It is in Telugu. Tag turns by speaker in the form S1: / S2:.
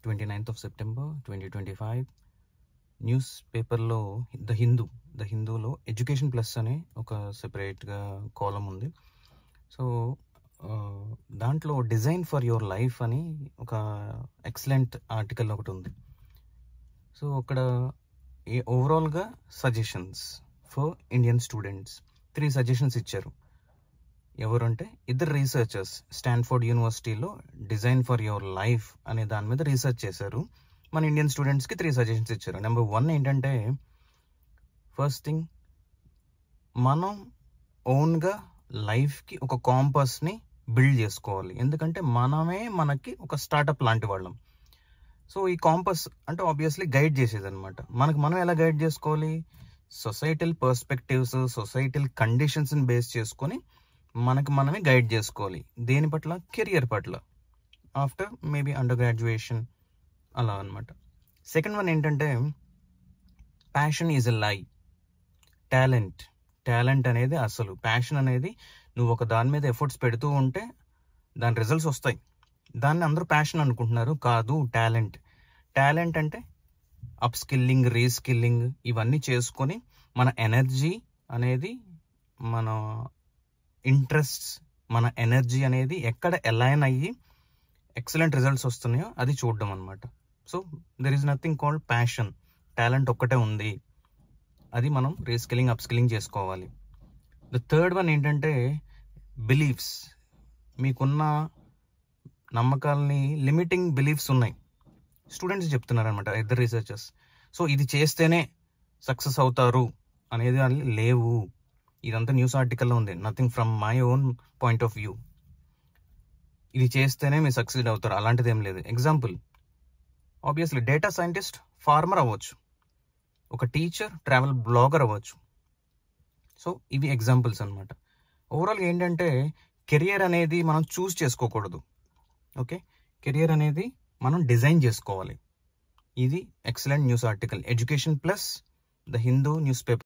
S1: 29th of September 2025 న్యూస్ పేపర్లో ద హిందూలో ఎడ్యుకేషన్ ప్లస్ అనే ఒక సెపరేట్గా కాలం ఉంది. సో దాంట్లో డిజైన్ ఫర్ యువర్ లైఫ్ అని ఒక ఎక్సలెంట్ ఆర్టికల్ ఒకటి ఉంది. సో అక్కడ ఓవరాల్గా suggestions for Indian students 3 suggestions ఇచ్చారు. ఎవరంటే ఇద్దరు రీసెర్చర్స్ స్టాన్ఫోర్డ్ యూనివర్సిటీలో డిజైన్ ఫర్ యువర్ లైఫ్ అనే దాని మీద రీసెర్చ్ చేశారు. మన ఇండియన్ స్టూడెంట్స్కి 3 సజెషన్స్ ఇచ్చారు. నెంబర్ 1 ఏంటంటే, ఫస్ట్ థింగ్, మనం ఓన్గా లైఫ్కి ఒక కాంపస్ని బిల్డ్ చేసుకోవాలి. ఎందుకంటే మనమే మనకి ఒక స్టార్టప్ లాంటి వాళ్ళం. సో ఈ కాంపస్ అంటే ఆబ్వియస్లీ గైడ్ చేసేది అనమాట. మనం ఎలా గైడ్ చేసుకోవాలి? సొసైటల్ పర్స్పెక్టివ్స్, సొసైటల్ కండిషన్స్ని బేస్ చేసుకొని మనమే గైడ్ చేసుకోవాలి. దేని పట్ల? కెరియర్ పట్ల. ఆఫ్టర్ మేబీ అండర్ గ్రాడ్యుయేషన్ అలా అనమాట. సెకండ్ వన్ ఏంటంటే, ప్యాషన్ ఈజ్ ఎ లై. టాలెంట్ అనేది అసలు, ప్యాషన్ అనేది నువ్వు ఒక దాని మీద ఎఫర్ట్స్ పెడుతూ ఉంటే దాని రిజల్ట్స్ వస్తాయి. దాన్ని అందరూ ప్యాషన్ అనుకుంటున్నారు, కాదు టాలెంట్ అంటే అప్ స్కిల్లింగ్, రీస్కిల్లింగ్ ఇవన్నీ చేసుకొని మన ఎనర్జీ అనేది, మన ఇంట్రెస్ట్స్, మన ఎనర్జీ అనేది ఎక్కడ అలైన్ అయ్యి ఎక్సలెంట్ రిజల్ట్స్ వస్తున్నాయో అది చూడడం అనమాట. So there is nothing called passion. Talent ఒక్కటే ఉంది, అది మనం రీస్కిల్లింగ్, అప్ స్కిల్లింగ్ చేసుకోవాలి. ద థర్డ్ వన్ ఏంటంటే బిలీఫ్స్. మీకున్న నమ్మకాలని లిమిటింగ్ బిలీఫ్స్ ఉన్నాయి. స్టూడెంట్స్ చెప్తున్నారు అనమాట, ఇద్దరు రీసెర్చర్స్. సో ఇది చేస్తేనే సక్సెస్ అవుతారు అనేది లేవు. ఇదంతా న్యూస్ ఆర్టికల్లో ఉంది, nothing from my own point of view. ఇది చేస్తేనే మీరు సక్సీడ్ అవుతారు, అలాంటిది ఏం లేదు. Example, obviously data scientist farmer అవ్వచ్చు, ఒక టీచర్ ట్రావెల్ బ్లాగర్ అవ్వచ్చు. సో ఇవి ఎగ్జాంపుల్స్ అనమాట. ఓవరాల్గా ఏంటంటే, కెరియర్ అనేది మనం చూస్ చేసుకోకూడదు. ఓకే, కెరియర్ అనేది మనం డిజైన్ చేసుకోవాలి. ఇది excellent news article, education plus the Hindu news paper.